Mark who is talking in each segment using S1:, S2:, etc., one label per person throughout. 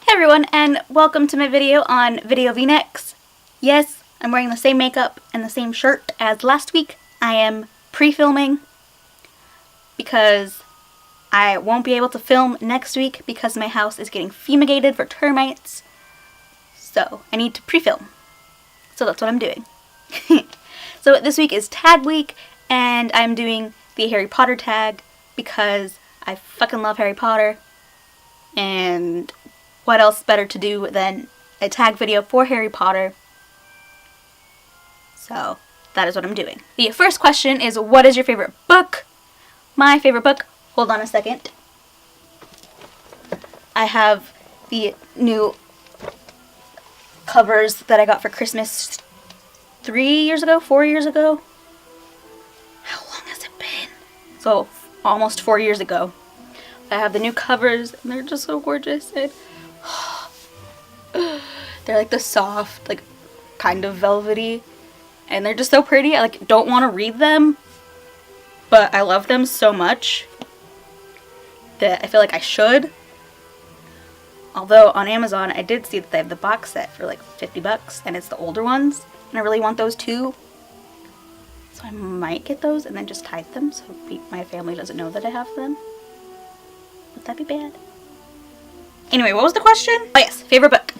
S1: Hey everyone, and welcome to my video on video v-necks. Yes, I'm wearing the same makeup and the same shirt as last week. I am pre-filming because I won't be able to film next week because my house is getting fumigated for termites. So I need to pre-film. So that's what I'm doing. So this week is tag week, and I'm doing the Harry Potter tag because I fucking love Harry Potter. And what else better to do than a tag video for Harry Potter? So that is what I'm doing. The first question is, what is your favorite book? My favorite book, hold on a second. I have the new covers that I got for Christmas 4 years ago. How long has it been? So almost 4 years ago. I have the new covers and they're just so gorgeous. And they're like the soft, like kind of velvety, and they're just so pretty. I don't want to read them, but I love them so much that I feel like I should. Although on Amazon I did see that they have the box set for like $50 and it's the older ones, and I really want those too. So I might get those and then just hide them so my family doesn't know that I have them. Would that be bad? Anyway, what was the question? Oh yes, favorite book.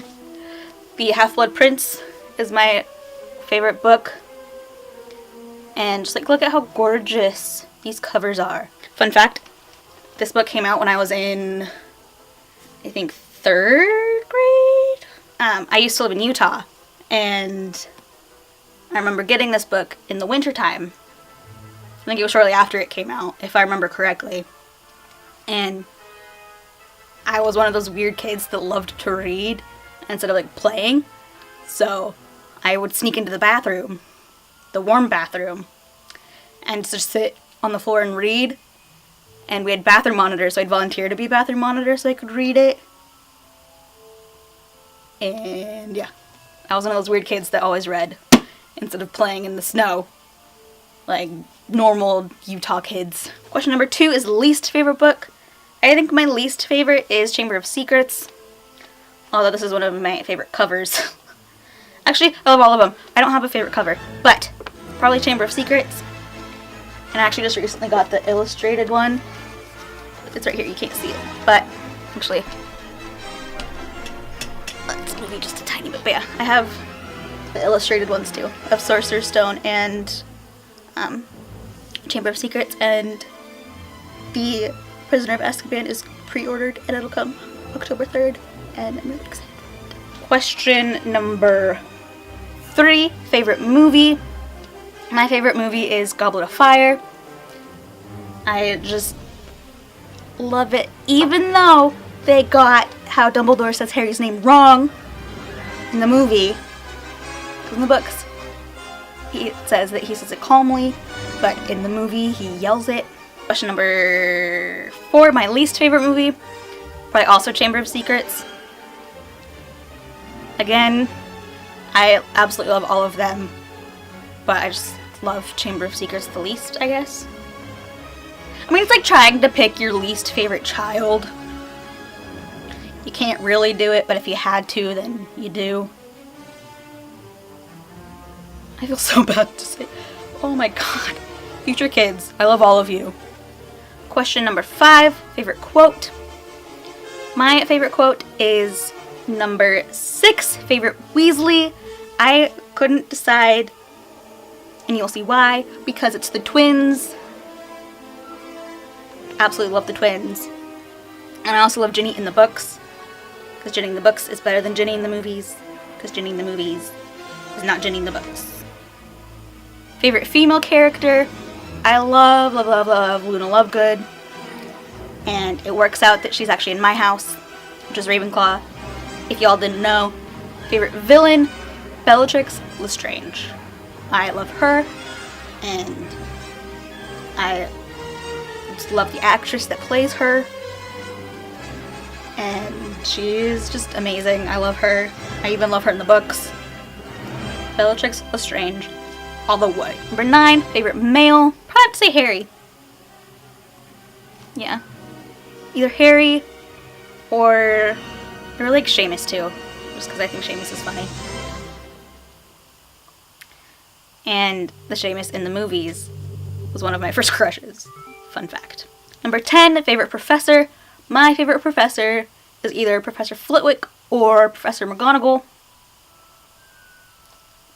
S1: The Half-Blood Prince is my favorite book. And just look at how gorgeous these covers are. Fun fact, this book came out when I was in, I think, 3rd grade? I used to live in Utah, and I remember getting this book in the wintertime. I think it was shortly after it came out, if I remember correctly. And I was one of those weird kids that loved to read instead of playing. So I would sneak into the bathroom, the warm bathroom, and just sit on the floor and read. And we had bathroom monitors, so I'd volunteer to be a bathroom monitor so I could read it. And yeah, I was one of those weird kids that always read instead of playing in the snow like normal Utah kids. Question number 2 is least favorite book. I think my least favorite is Chamber of Secrets, although this is one of my favorite covers. Actually, I love all of them. I don't have a favorite cover, but probably Chamber of Secrets. And I actually just recently got the illustrated one. It's right here, you can't see it, but actually, let's move you just a tiny bit. But yeah, I have the illustrated ones too, of Sorcerer's Stone and Chamber of Secrets, and the Prisoner of Azkaban is pre-ordered and it'll come October 3rd, and I'm really excited. Question number 3, favorite movie. My favorite movie is Goblet of Fire. I just love it, even though they got how Dumbledore says Harry's name wrong in the movie. In the books, he says that he says it calmly, but in the movie he yells it. Question number 4, my least favorite movie, probably also Chamber of Secrets. Again, I absolutely love all of them, but I just love Chamber of Secrets the least, I guess. I mean, it's like trying to pick your least favorite child. You can't really do it, but if you had to, then you do. I feel so bad to say. Oh my god. Future kids, I love all of you. Question number 5, favorite quote. My favorite quote is number 6, favorite Weasley. I couldn't decide, and you'll see why, because it's the twins. Absolutely love the twins. And I also love Ginny in the books, because Ginny in the books is better than Ginny in the movies, because Ginny in the movies is not Ginny in the books. Favorite female character. I love Luna Lovegood, and it works out that she's actually in my house, which is Ravenclaw, if y'all didn't know. Favorite villain, Bellatrix Lestrange. I love her, and I just love the actress that plays her, and she's just amazing. I love her. I even love her in the books. Bellatrix Lestrange all the way. Number 9, favorite male. Probably have to say Harry. Yeah. Either Harry or I really like Seamus too, just because I think Seamus is funny. And the Seamus in the movies was one of my first crushes. Fun fact. Number 10, favorite professor. My favorite professor is either Professor Flitwick or Professor McGonagall.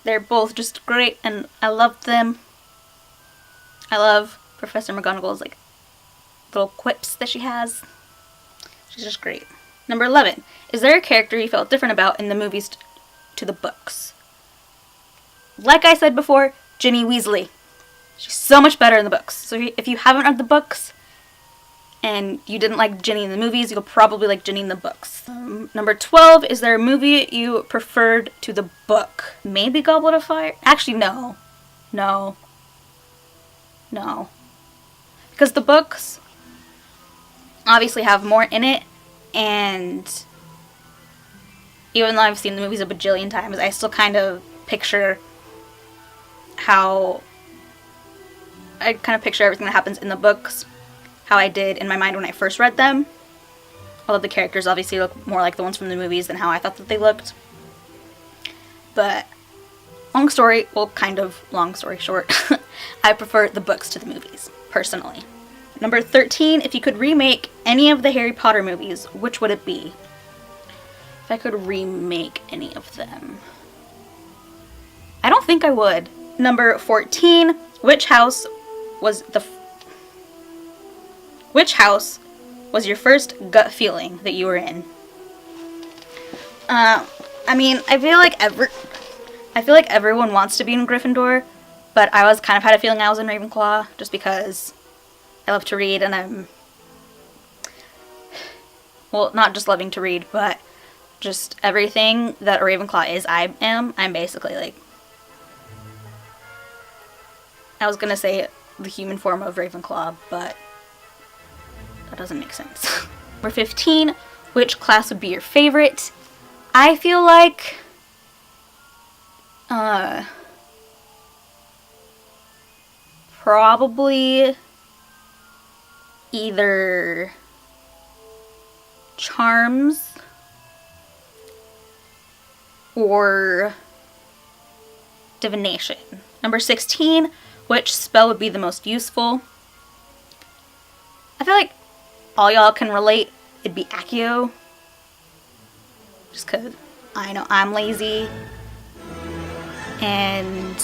S1: They're both just great, and I love them. I love Professor McGonagall's like little quips that she has. She's just great. Number 11. Is there a character you felt different about in the movies to the books? Like I said before, Ginny Weasley. She's so much better in the books. So if you haven't read the books and you didn't like Ginny in the movies, you'll probably like Ginny in the books. Number 12. Is there a movie you preferred to the book? Maybe Goblet of Fire? Actually, no. No. No. Because the books obviously have more in it, and even though I've seen the movies a bajillion times, I still kind of picture everything that happens in the books how I did in my mind when I first read them. Although the characters obviously look more like the ones from the movies than how I thought that they looked. But long story short, I prefer the books to the movies, personally. Number 13, if you could remake any of the Harry Potter movies, which would it be? If I could remake any of them. I don't think I would. Number 14, which house was your first gut feeling that you were in? I mean, I feel like everyone wants to be in Gryffindor, but I was kind of had a feeling I was in Ravenclaw just because I love to read, and I'm, well, not just loving to read, but just everything that a Ravenclaw is, I'm basically like, I was gonna say the human form of Ravenclaw, but that doesn't make sense. Number 15, which class would be your favorite? I feel like, probably either Charms or Divination. Number 16, which spell would be the most useful? I feel like all y'all can relate. It'd be Accio. Just because I know I'm lazy. And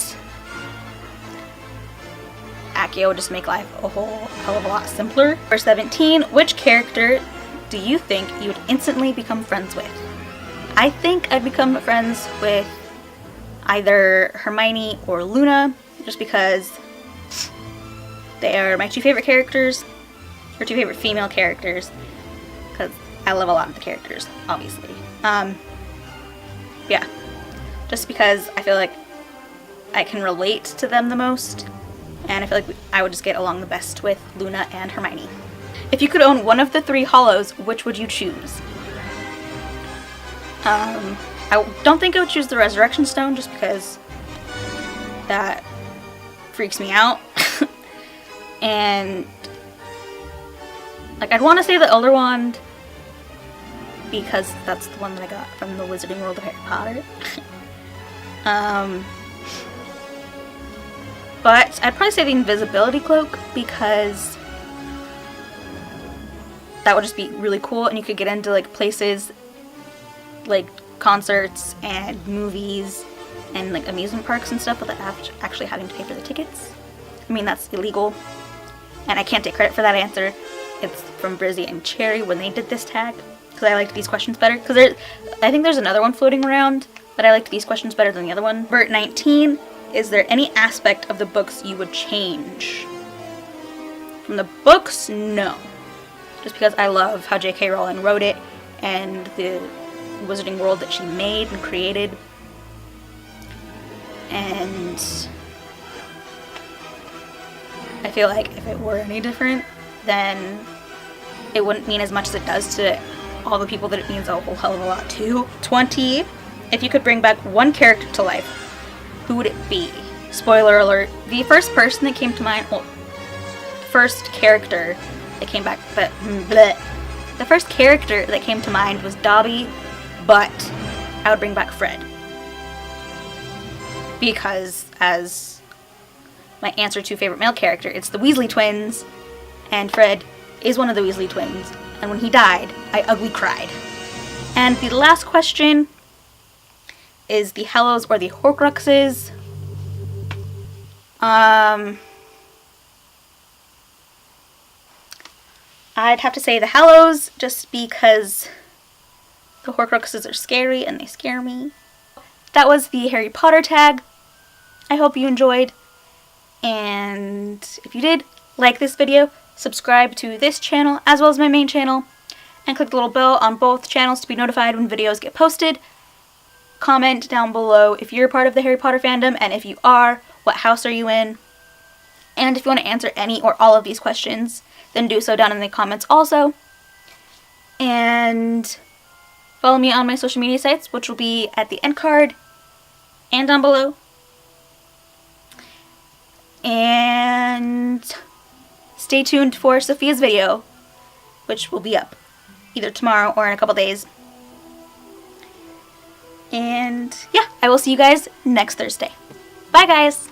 S1: Accio would just make life a whole hell of a lot simpler. Number 17, which character do you think you would instantly become friends with? I think I'd become friends with either Hermione or Luna, just because they are my two favorite characters, or two favorite female characters, because I love a lot of the characters, obviously. Yeah, just because I feel like I can relate to them the most, and I feel like I would just get along the best with Luna and Hermione. If you could own one of the 3 hollows, which would you choose? I don't think I would choose the Resurrection Stone, just because that freaks me out. And like, I'd want to say the Elder Wand, because that's the one that I got from the Wizarding World of Harry Potter. But I'd probably say the Invisibility Cloak, because that would just be really cool, and you could get into like places like concerts and movies and like amusement parks and stuff without actually having to pay for the tickets. I mean, that's illegal, and I can't take credit for that answer. It's from Brizzy and Cherry when they did this tag, because I liked these questions better. Because I think there's another one floating around, but I liked these questions better than the other one. Number 19, is there any aspect of the books you would change? From the books, no. Just because I love how J.K. Rowling wrote it, and the Wizarding World that she made and created. And I feel like if it were any different, then it wouldn't mean as much as it does to all the people that it means a whole hell of a lot to. 20, if you could bring back one character to life, who would it be? Spoiler alert, the first person that came to mind, well, first character that came back, but bleh. The first character that came to mind was Dobby but I would bring back Fred. Because as my answer to favorite male character, it's the Weasley twins, and Fred is one of the Weasley twins, and when he died, I ugly cried. And the last question is the Hallows or the Horcruxes. I'd have to say the Hallows, just because the Horcruxes are scary and they scare me. That was the Harry Potter tag. I hope you enjoyed, and if you did, like this video, subscribe to this channel as well as my main channel, and click the little bell on both channels to be notified when videos get posted. Comment down below if you're part of the Harry Potter fandom, and if you are, what house are you in? And if you want to answer any or all of these questions, then do so down in the comments also. And follow me on my social media sites, which will be at the end card and down below. And stay tuned for Sophia's video, which will be up either tomorrow or in a couple days. And yeah, I will see you guys next Thursday. Bye, guys!